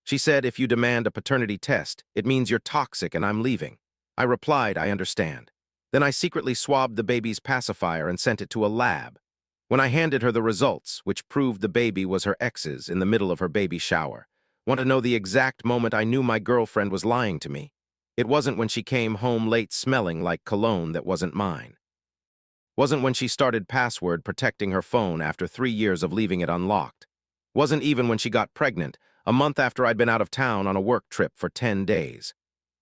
She said, if you demand a paternity test, it means you're toxic and I'm leaving. I replied, I understand. Then I secretly swabbed the baby's pacifier and sent it to a lab. When I handed her the results, which proved the baby was her ex's in the middle of her baby shower, want to know the exact moment I knew my girlfriend was lying to me? It wasn't when she came home late smelling like cologne that wasn't mine. Wasn't when she started password protecting her phone after 3 years of leaving it unlocked. Wasn't even when she got pregnant, a month after I'd been out of town on a work trip for 10 days.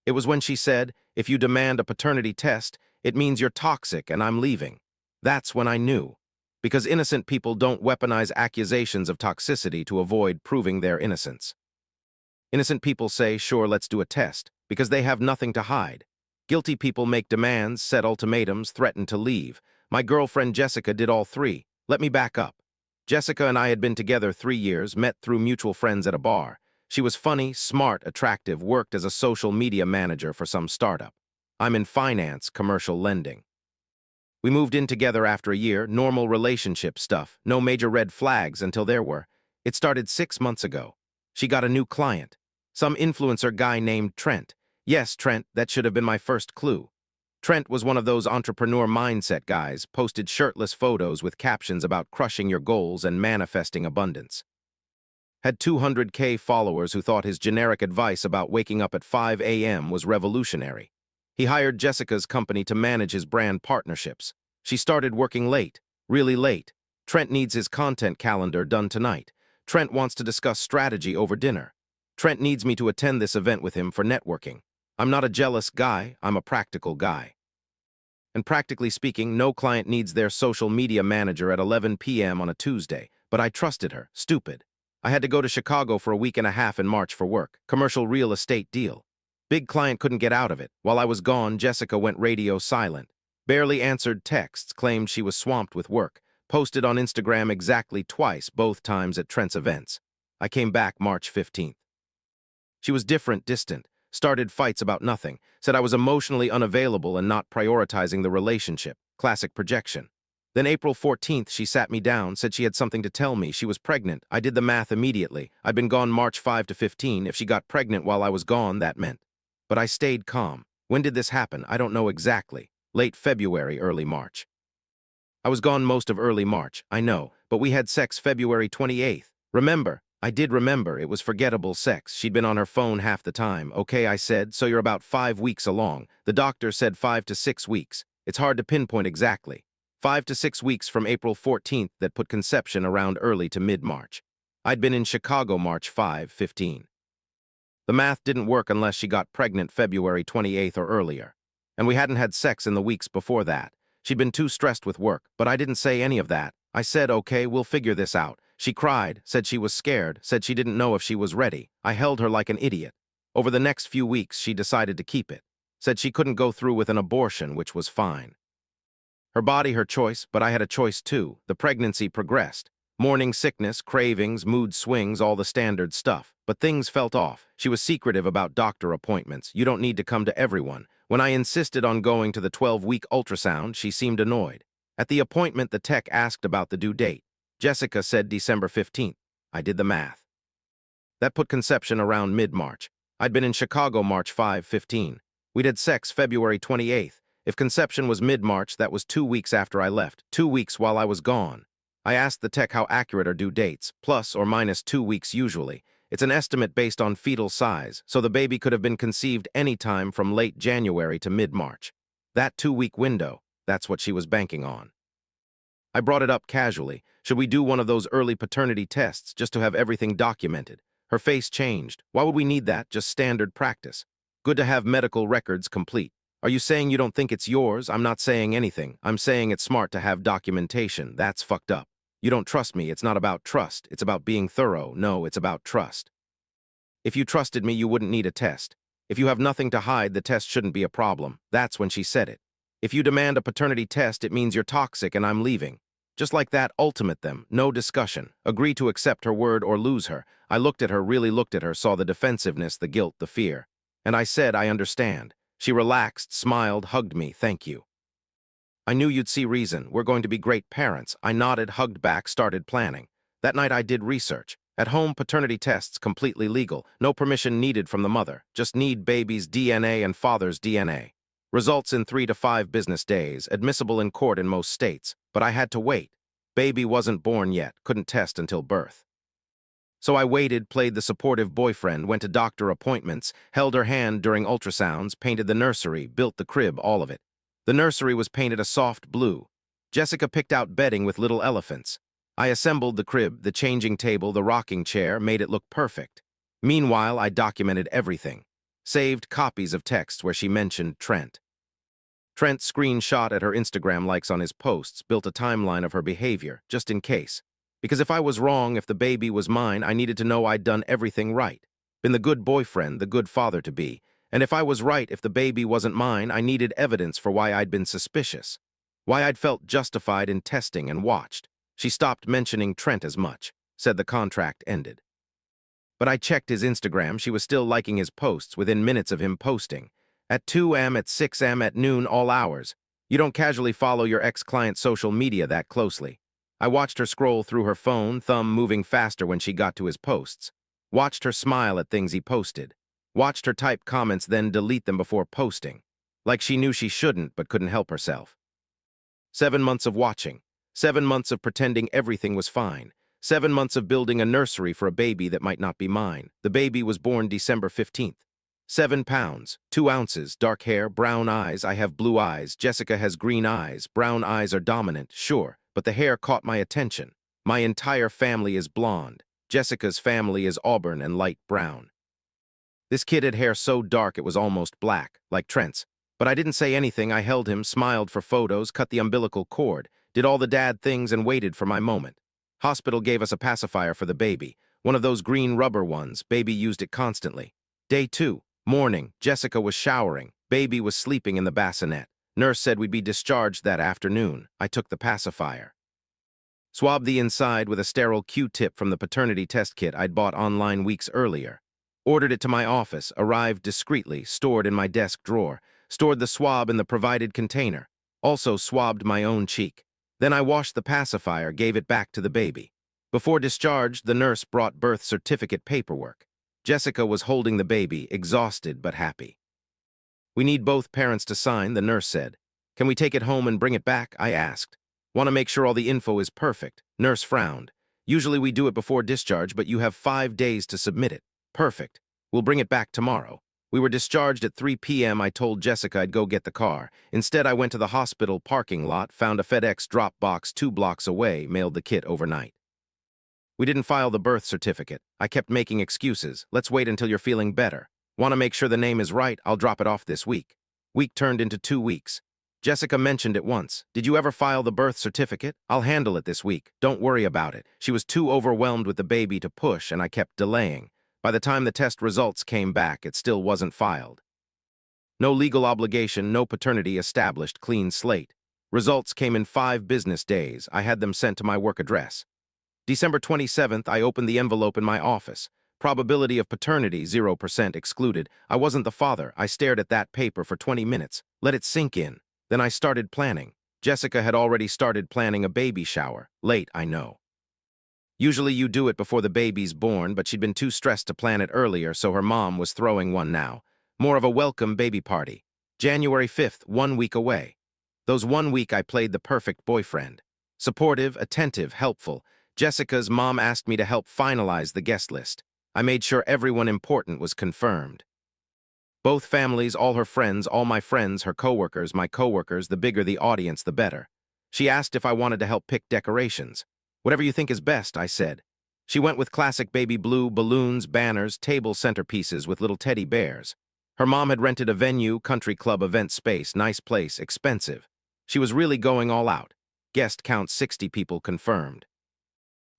It was when she said, if you demand a paternity test, it means you're toxic and I'm leaving. That's when I knew. Because innocent people don't weaponize accusations of toxicity to avoid proving their innocence. Innocent people say, sure, let's do a test, because they have nothing to hide. Guilty people make demands, set ultimatums, threaten to leave. My girlfriend Jessica did all three. Let me back up. Jessica and I had been together 3 years, met through mutual friends at a bar. She was funny, smart, attractive, worked as a social media manager for some startup. I'm in finance, commercial lending. We moved in together after a year, normal relationship stuff, no major red flags until there were. It started 6 months ago. She got a new client. Some influencer guy named Trent. Yes, Trent, that should have been my first clue. Trent was one of those entrepreneur mindset guys, posted shirtless photos with captions about crushing your goals and manifesting abundance. Had 200K followers who thought his generic advice about waking up at 5 a.m. was revolutionary. He hired Jessica's company to manage his brand partnerships. She started working late, really late. Trent needs his content calendar done tonight. Trent wants to discuss strategy over dinner. Trent needs me to attend this event with him for networking. I'm not a jealous guy, I'm a practical guy. And practically speaking, no client needs their social media manager at 11 p.m. on a Tuesday, but I trusted her, stupid. I had to go to Chicago for a week and a half in March for work, commercial real estate deal. Big client couldn't get out of it. While I was gone, Jessica went radio silent. Barely answered texts, claimed she was swamped with work. Posted on Instagram exactly twice, both times at Trent's events. I came back March 15th. She was different, distant. Started fights about nothing, said I was emotionally unavailable and not prioritizing the relationship, classic projection. Then April 14th, she sat me down, said she had something to tell me. She was pregnant. I did the math immediately. I'd been gone March 5 to 15. If she got pregnant while I was gone, that meant. But I stayed calm. When did this happen? I don't know exactly. Late February, early March. I was gone most of early March, I know, but we had sex February 28th. Remember? I did remember. It was forgettable sex. She'd been on her phone half the time. Okay, I said, so you're about 5 weeks along. The doctor said 5 to 6 weeks. It's hard to pinpoint exactly. 5 to 6 weeks from April 14th that put conception around early to mid-March. I'd been in Chicago March 5, 15. The math didn't work unless she got pregnant February 28th or earlier. And we hadn't had sex in the weeks before that. She'd been too stressed with work, but I didn't say any of that. I said, okay, we'll figure this out. She cried, said she was scared, said she didn't know if she was ready. I held her like an idiot. Over the next few weeks, she decided to keep it. Said she couldn't go through with an abortion, which was fine. Her body, her choice, but I had a choice too. The pregnancy progressed. Morning sickness, cravings, mood swings, all the standard stuff. But things felt off. She was secretive about doctor appointments. You don't need to come to everyone. When I insisted on going to the 12-week ultrasound, she seemed annoyed. At the appointment, the tech asked about the due date. Jessica said December 15th. I did the math. That put conception around mid-March. I'd been in Chicago March 5, 15. We'd had sex February 28th. If conception was mid-March, that was 2 weeks after I left, 2 weeks while I was gone. I asked the tech how accurate are due dates, plus or minus 2 weeks usually. It's an estimate based on fetal size, so the baby could have been conceived any time from late January to mid-March. That 2-week window, that's what she was banking on. I brought it up casually. Should we do one of those early paternity tests just to have everything documented? Her face changed. Why would we need that? Just standard practice. Good to have medical records complete. Are you saying you don't think it's yours? I'm not saying anything. I'm saying it's smart to have documentation. That's fucked up. You don't trust me. It's not about trust. It's about being thorough. No, it's about trust. If you trusted me, you wouldn't need a test. If you have nothing to hide, the test shouldn't be a problem. That's when she said it. If you demand a paternity test, it means you're toxic and I'm leaving. Just like that, ultimate them, no discussion. Agree to accept her word or lose her. I looked at her, really looked at her, saw the defensiveness, the guilt, the fear. And I said, I understand. She relaxed, smiled, hugged me, thank you. I knew you'd see reason. We're going to be great parents. I nodded, hugged back, started planning. That night I did research. At home, paternity tests completely legal. No permission needed from the mother. Just need baby's DNA and father's DNA. Results in 3 to 5 business days, admissible in court in most states. But I had to wait. Baby wasn't born yet, couldn't test until birth. So I waited, played the supportive boyfriend, went to doctor appointments, held her hand during ultrasounds, painted the nursery, built the crib, all of it. The nursery was painted a soft blue. Jessica picked out bedding with little elephants. I assembled the crib, the changing table, the rocking chair, made it look perfect. Meanwhile, I documented everything. Saved copies of texts where she mentioned Trent. Trent screenshot at her Instagram likes on his posts, built a timeline of her behavior, just in case. Because if I was wrong, if the baby was mine, I needed to know I'd done everything right. Been the good boyfriend, the good father-to-be. And if I was right, if the baby wasn't mine, I needed evidence for why I'd been suspicious. Why I'd felt justified in testing and watched. She stopped mentioning Trent as much, said the contract ended. But I checked his Instagram, she was still liking his posts within minutes of him posting. At 2 am, at 6 am, at noon, all hours. You don't casually follow your ex-client's social media that closely. I watched her scroll through her phone, thumb moving faster when she got to his posts. Watched her smile at things he posted. Watched her type comments, then delete them before posting. Like she knew she shouldn't, but couldn't help herself. 7 months of watching. 7 months of pretending everything was fine. 7 months of building a nursery for a baby that might not be mine. The baby was born December 15th. 7 pounds, 2 ounces, dark hair, brown eyes. I have blue eyes. Jessica has green eyes. Brown eyes are dominant, sure. But the hair caught my attention. My entire family is blonde. Jessica's family is auburn and light brown. This kid had hair so dark it was almost black, like Trent's. But I didn't say anything. I held him, smiled for photos, cut the umbilical cord, did all the dad things and waited for my moment. Hospital gave us a pacifier for the baby, one of those green rubber ones. Baby used it constantly. Day 2, morning, Jessica was showering. Baby was sleeping in the bassinet. Nurse said we'd be discharged that afternoon. I took the pacifier. Swabbed the inside with a sterile Q-tip from the paternity test kit I'd bought online weeks earlier. Ordered it to my office, arrived discreetly, stored in my desk drawer. Stored the swab in the provided container. Also swabbed my own cheek. Then I washed the pacifier, gave it back to the baby. Before discharge, the nurse brought birth certificate paperwork. Jessica was holding the baby, exhausted but happy. We need both parents to sign, the nurse said. Can we take it home and bring it back? I asked. Want to make sure all the info is perfect. Nurse frowned. Usually we do it before discharge, but you have 5 days to submit it. Perfect. We'll bring it back tomorrow. We were discharged at 3 p.m. I told Jessica I'd go get the car. Instead, I went to the hospital parking lot, found a FedEx drop box 2 blocks away, mailed the kit overnight. We didn't file the birth certificate. I kept making excuses. Let's wait until you're feeling better. Want to make sure the name is right? I'll drop it off this week. Week turned into 2 weeks. Jessica mentioned it once. Did you ever file the birth certificate? I'll handle it this week. Don't worry about it. She was too overwhelmed with the baby to push, and I kept delaying. By the time the test results came back, it still wasn't filed. No legal obligation, no paternity established, clean slate. Results came in 5 business days. I had them sent to my work address. December 27th, I opened the envelope in my office. Probability of paternity, 0% excluded. I wasn't the father. I stared at that paper for 20 minutes, let it sink in. Then I started planning. Jessica had already started planning a baby shower. Late, I know. Usually you do it before the baby's born, but she'd been too stressed to plan it earlier, so her mom was throwing one now. More of a welcome baby party. January 5th, 1 week away. Those 1 week I played the perfect boyfriend. Supportive, attentive, helpful. Jessica's mom asked me to help finalize the guest list. I made sure everyone important was confirmed. Both families, all her friends, all my friends, her coworkers, my coworkers, the bigger the audience, the better. She asked if I wanted to help pick decorations. Whatever you think is best, I said. She went with classic baby blue, balloons, banners, table centerpieces with little teddy bears. Her mom had rented a venue, country club event space, nice place, expensive. She was really going all out. Guest count 60 people confirmed.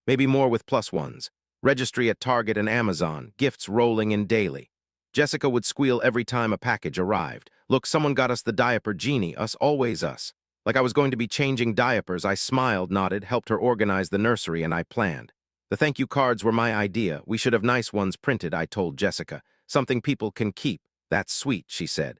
Maybe more with plus ones. Registry at Target and Amazon, gifts rolling in daily. Jessica would squeal every time a package arrived. Look, someone got us the diaper genie, us, always us. Like I was going to be changing diapers, I smiled, nodded, helped her organize the nursery, and I planned. The thank you cards were my idea. We should have nice ones printed, I told Jessica. Something people can keep. That's sweet, she said.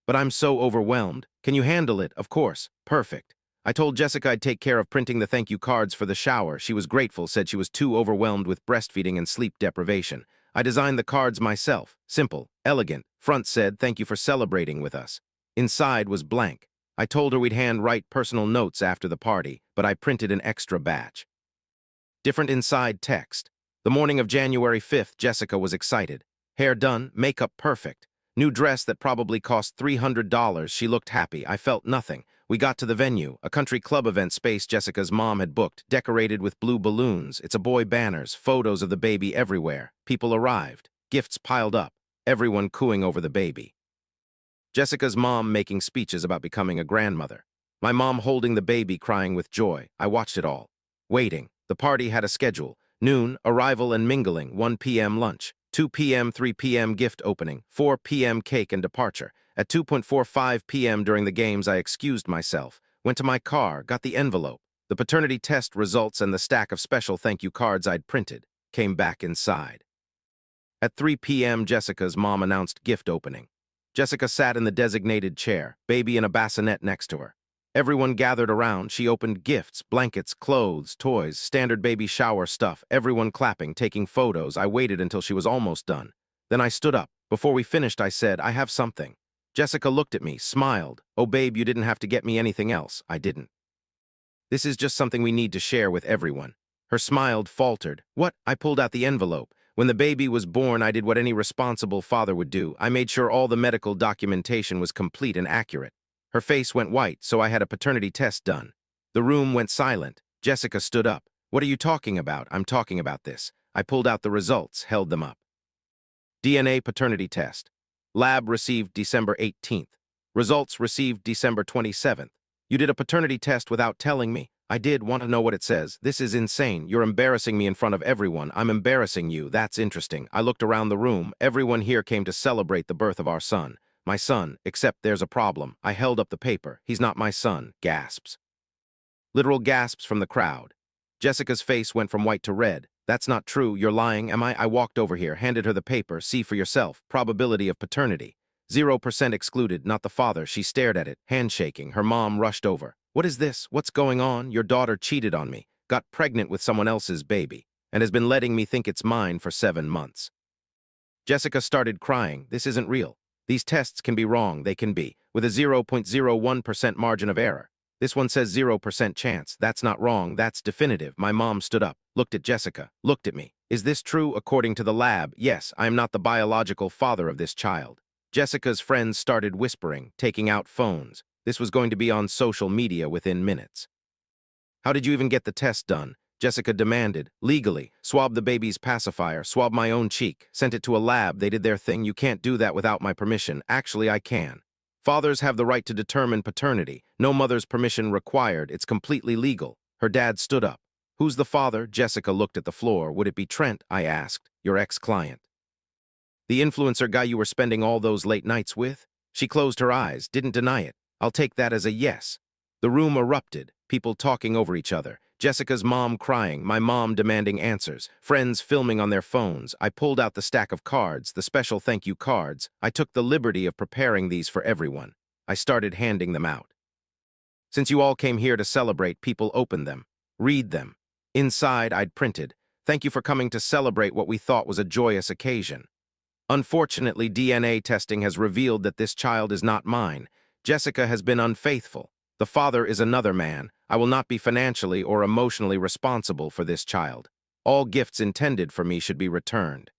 But I'm so overwhelmed. Can you handle it? Of course. Perfect. I told Jessica I'd take care of printing the thank you cards for the shower. She was grateful, said she was too overwhelmed with breastfeeding and sleep deprivation. I designed the cards myself. Simple, elegant. Front said, "Thank you for celebrating with us." Inside was blank. I told her we'd handwrite personal notes after the party, but I printed an extra batch. Different inside text. The morning of January 5th, Jessica was excited. Hair done, makeup perfect. New dress that probably cost $300. She looked happy. I felt nothing. We got to the venue, a country club event space Jessica's mom had booked, decorated with blue balloons. It's a boy banners, photos of the baby everywhere. People arrived. Gifts piled up. Everyone cooing over the baby. Jessica's mom making speeches about becoming a grandmother. My mom holding the baby, crying with joy. I watched it all. Waiting. The party had a schedule. Noon, arrival and mingling, 1 p.m. lunch, 2 p.m., 3 p.m. gift opening, 4 p.m. cake and departure. At 2:45 p.m. during the games, I excused myself, went to my car, got the envelope, the paternity test results and the stack of special thank you cards I'd printed, came back inside. At 3 p.m., Jessica's mom announced gift opening. Jessica sat in the designated chair, baby in a bassinet next to her. Everyone gathered around. She opened gifts, blankets, clothes, toys, standard baby shower stuff, everyone clapping, taking photos. I waited until she was almost done. Then I stood up. Before we finished, I said, "I have something." Jessica looked at me, smiled. "Oh, babe, you didn't have to get me anything else." I didn't. "This is just something we need to share with everyone." Her smile faltered. "What?" I pulled out the envelope. When the baby was born, I did what any responsible father would do. I made sure all the medical documentation was complete and accurate. Her face went white, so I had a paternity test done. The room went silent. Jessica stood up. "What are you talking about?" "I'm talking about this." I pulled out the results, held them up. DNA paternity test. Lab received December 18th. Results received December 27th. "You did a paternity test without telling me." "I did. Want to know what it says?" "This is insane. You're embarrassing me in front of everyone." "I'm embarrassing you. That's interesting." I looked around the room. Everyone here came to celebrate the birth of our son. "My son, except there's a problem." I held up the paper. "He's not my son." Gasps. Literal gasps from the crowd. Jessica's face went from white to red. "That's not true. You're lying." "Am I?" I walked over here, handed her the paper. "See for yourself. Probability of paternity. 0% excluded, not the father." She stared at it, handshaking. Her mom rushed over. "What is this? What's going on? Your daughter cheated on me, got pregnant with someone else's baby, and has been letting me think it's mine for 7 months." Jessica started crying. "This isn't real. These tests can be wrong. They can be, with a 0.01% margin of error. This one says 0% chance. That's not wrong. That's definitive." My mom stood up, looked at Jessica, looked at me. "Is this true? According to the lab, yes, I am not the biological father of this child." Jessica's friends started whispering, taking out phones. This was going to be on social media within minutes. "How did you even get the test done?" Jessica demanded. "Legally. Swabbed the baby's pacifier, swabbed my own cheek, sent it to a lab. They did their thing. You can't do that without my permission." "Actually, I can. Fathers have the right to determine paternity. No mother's permission required. It's completely legal." Her dad stood up. "Who's the father?" Jessica looked at the floor. "Would it be Trent?" I asked. "Your ex-client. The influencer guy you were spending all those late nights with?" She closed her eyes, didn't deny it. "I'll take that as a yes." The room erupted, people talking over each other. Jessica's mom crying, my mom demanding answers, friends filming on their phones. I pulled out the stack of cards, the special thank you cards. I took the liberty of preparing these for everyone. I started handing them out. "Since you all came here to celebrate," people opened them. "Read them." Inside, I'd printed, "Thank you for coming to celebrate what we thought was a joyous occasion. Unfortunately, DNA testing has revealed that this child is not mine. Jessica has been unfaithful. The father is another man. I will not be financially or emotionally responsible for this child. All gifts intended for me should be returned.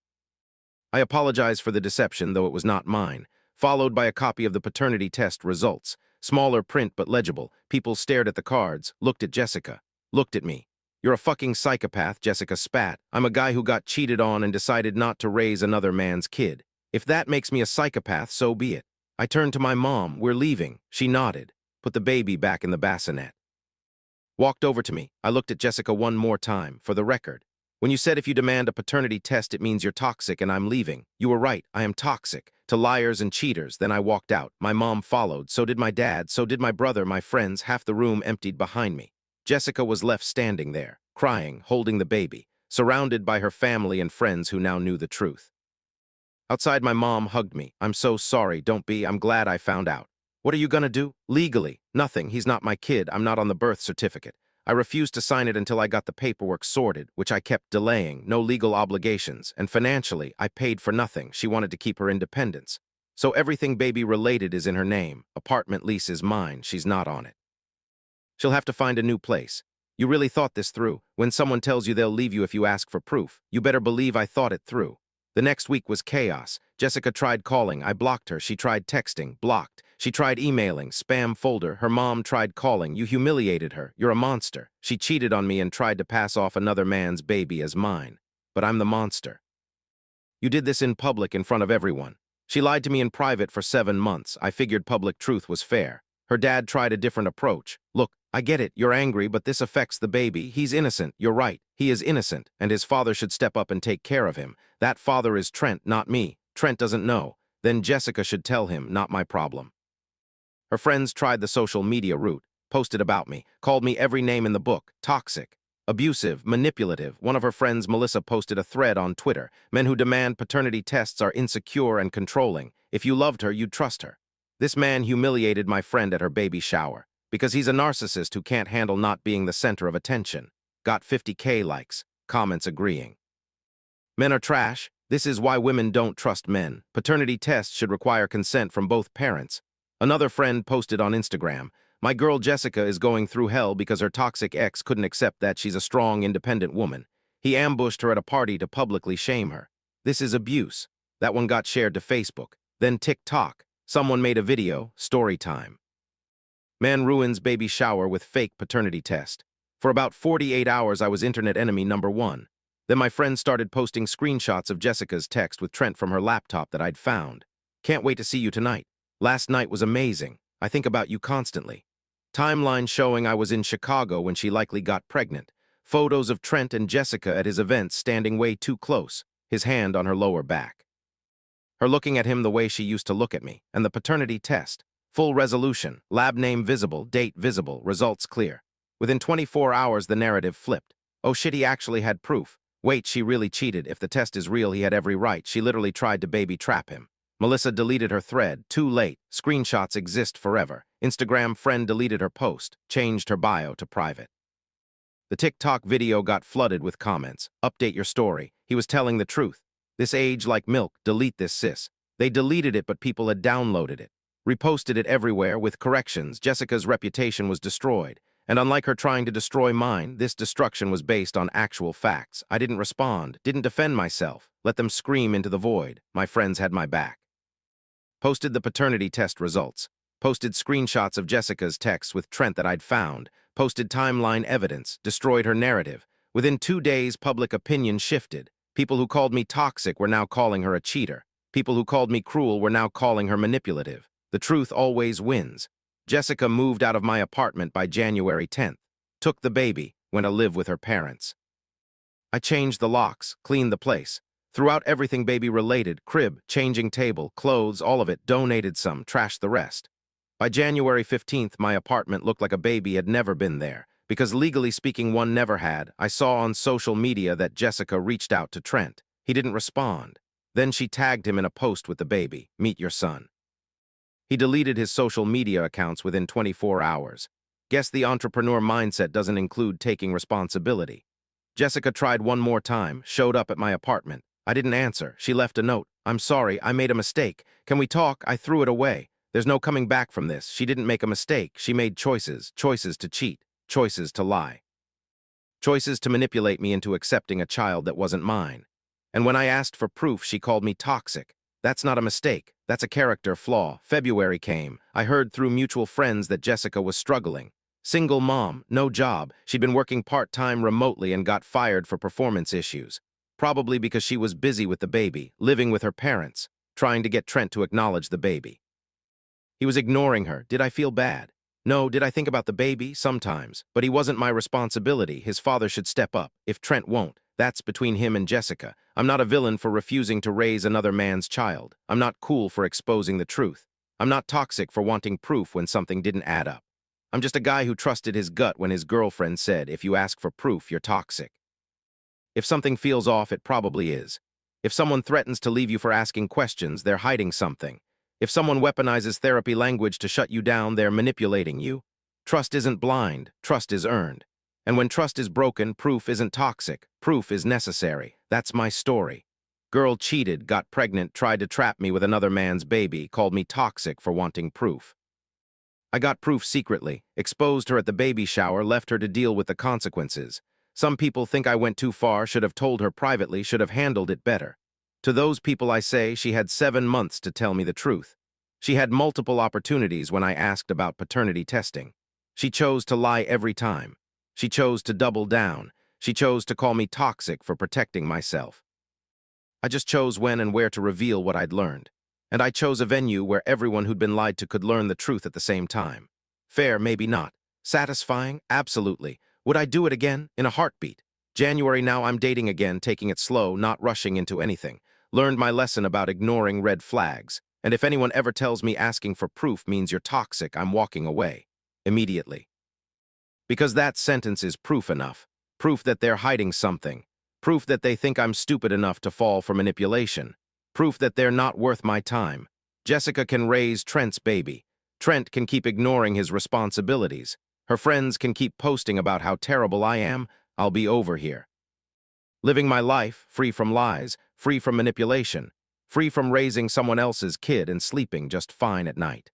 I apologize for the deception, though it was not mine." Followed by a copy of the paternity test results. Smaller print but legible. People stared at the cards, looked at Jessica, looked at me. "You're a fucking psychopath," Jessica spat. "I'm a guy who got cheated on and decided not to raise another man's kid. If that makes me a psychopath, so be it." I turned to my mom. "We're leaving." She nodded, put the baby back in the bassinet. Walked over to me. I looked at Jessica one more time, for the record. "When you said if you demand a paternity test, it means you're toxic and I'm leaving. You were right. I am toxic. To liars and cheaters." Then I walked out. My mom followed. So did my dad. So did my brother, my friends. Half the room emptied behind me. Jessica was left standing there, crying, holding the baby, surrounded by her family and friends who now knew the truth. Outside, my mom hugged me. "I'm so sorry. Don't be. I'm glad I found out." What are you gonna do? Legally, nothing. He's not my kid. I'm not on the birth certificate. I refused to sign it until I got the paperwork sorted, which I kept delaying, no legal obligations, and financially, I paid for nothing. She wanted to keep her independence. So everything baby-related is in her name. Apartment lease is mine. She's not on it. She'll have to find a new place. You really thought this through. When someone tells you they'll leave you if you ask for proof, you better believe I thought it through. The next week was chaos. Jessica tried calling. I blocked her. She tried texting. Blocked. She tried emailing. Spam folder. Her mom tried calling. You humiliated her. You're a monster. She cheated on me and tried to pass off another man's baby as mine. But I'm the monster. You did this in public in front of everyone. She lied to me in private for 7 months. I figured public truth was fair. Her dad tried a different approach. Look, I get it, you're angry, but this affects the baby. He's innocent. You're right. He is innocent, and his father should step up and take care of him. That father is Trent, not me. Trent doesn't know. Then Jessica should tell him, not my problem. Her friends tried the social media route, posted about me, called me every name in the book, toxic, abusive, manipulative. One of her friends, Melissa, posted a thread on Twitter. Men who demand paternity tests are insecure and controlling. If you loved her, you'd trust her. This man humiliated my friend at her baby shower because he's a narcissist who can't handle not being the center of attention. Got 50K likes, comments agreeing. Men are trash. This is why women don't trust men. Paternity tests should require consent from both parents. Another friend posted on Instagram, my girl Jessica is going through hell because her toxic ex couldn't accept that she's a strong, independent woman. He ambushed her at a party to publicly shame her. This is abuse. That one got shared to Facebook. Then TikTok. Someone made a video, Storytime. Man ruins baby shower with fake paternity test. For about 48 hours, I was internet enemy #1. Then my friends started posting screenshots of Jessica's text with Trent from her laptop that I'd found. Can't wait to see you tonight. Last night was amazing. I think about you constantly. Timeline showing I was in Chicago when she likely got pregnant. Photos of Trent and Jessica at his events standing way too close, his hand on her lower back. Her looking at him the way she used to look at me, and the paternity test. Full resolution, lab name visible, date visible, results clear. Within 24 hours, the narrative flipped. Oh shit, he actually had proof. Wait, she really cheated. If the test is real, he had every right. She literally tried to baby trap him. Melissa deleted her thread. Too late. Screenshots exist forever. Instagram friend deleted her post, changed her bio to private. The TikTok video got flooded with comments. Update your story. He was telling the truth. This age like milk. Delete this sis. They deleted it, but people had downloaded it. Reposted it everywhere with corrections. Jessica's reputation was destroyed. And unlike her trying to destroy mine, this destruction was based on actual facts. I didn't respond, didn't defend myself. Let them scream into the void. My friends had my back. Posted the paternity test results. Posted screenshots of Jessica's texts with Trent that I'd found. Posted timeline evidence. Destroyed her narrative. Within 2 days, public opinion shifted. People who called me toxic were now calling her a cheater. People who called me cruel were now calling her manipulative. The truth always wins. Jessica moved out of my apartment by January 10th. Took the baby, went to live with her parents. I changed the locks, cleaned the place. Threw out everything baby-related, crib, changing table, clothes, all of it, donated some, trashed the rest. By January 15th, my apartment looked like a baby had never been there, because legally speaking, one never had. I saw on social media that Jessica reached out to Trent. He didn't respond. Then she tagged him in a post with the baby, meet your son. He deleted his social media accounts within 24 hours. Guess the entrepreneur mindset doesn't include taking responsibility. Jessica tried one more time, showed up at my apartment. I didn't answer. She left a note. I'm sorry, I made a mistake. Can we talk? I threw it away. There's no coming back from this. She didn't make a mistake. She made choices. Choices to cheat. Choices to lie. Choices to manipulate me into accepting a child that wasn't mine. And when I asked for proof, she called me toxic. That's not a mistake. That's a character flaw. February came. I heard through mutual friends that Jessica was struggling. Single mom, no job. She'd been working part-time remotely and got fired for performance issues. Probably because she was busy with the baby, living with her parents, trying to get Trent to acknowledge the baby. He was ignoring her. Did I feel bad? No. Did I think about the baby? Sometimes. But he wasn't my responsibility. His father should step up. If Trent won't, that's between him and Jessica. I'm not a villain for refusing to raise another man's child. I'm not cool for exposing the truth. I'm not toxic for wanting proof when something didn't add up. I'm just a guy who trusted his gut when his girlfriend said, if you ask for proof, you're toxic. If something feels off, it probably is. If someone threatens to leave you for asking questions, they're hiding something. If someone weaponizes therapy language to shut you down, they're manipulating you. Trust isn't blind, trust is earned. And when trust is broken, proof isn't toxic, proof is necessary. That's my story. Girl cheated, got pregnant, tried to trap me with another man's baby, called me toxic for wanting proof. I got proof secretly, exposed her at the baby shower, left her to deal with the consequences. Some people think I went too far, should have told her privately, should have handled it better. To those people I say she had 7 months to tell me the truth. She had multiple opportunities when I asked about paternity testing. She chose to lie every time. She chose to double down. She chose to call me toxic for protecting myself. I just chose when and where to reveal what I'd learned. And I chose a venue where everyone who'd been lied to could learn the truth at the same time. Fair, maybe not. Satisfying? Absolutely. Would I do it again? In a heartbeat. January now, I'm dating again, taking it slow, not rushing into anything. Learned my lesson about ignoring red flags. And if anyone ever tells me asking for proof means you're toxic, I'm walking away. Immediately. Because that sentence is proof enough. Proof that they're hiding something. Proof that they think I'm stupid enough to fall for manipulation. Proof that they're not worth my time. Jessica can raise Trent's baby. Trent can keep ignoring his responsibilities. Her friends can keep posting about how terrible I am. I'll be over here. Living my life, free from lies, free from manipulation, free from raising someone else's kid and sleeping just fine at night.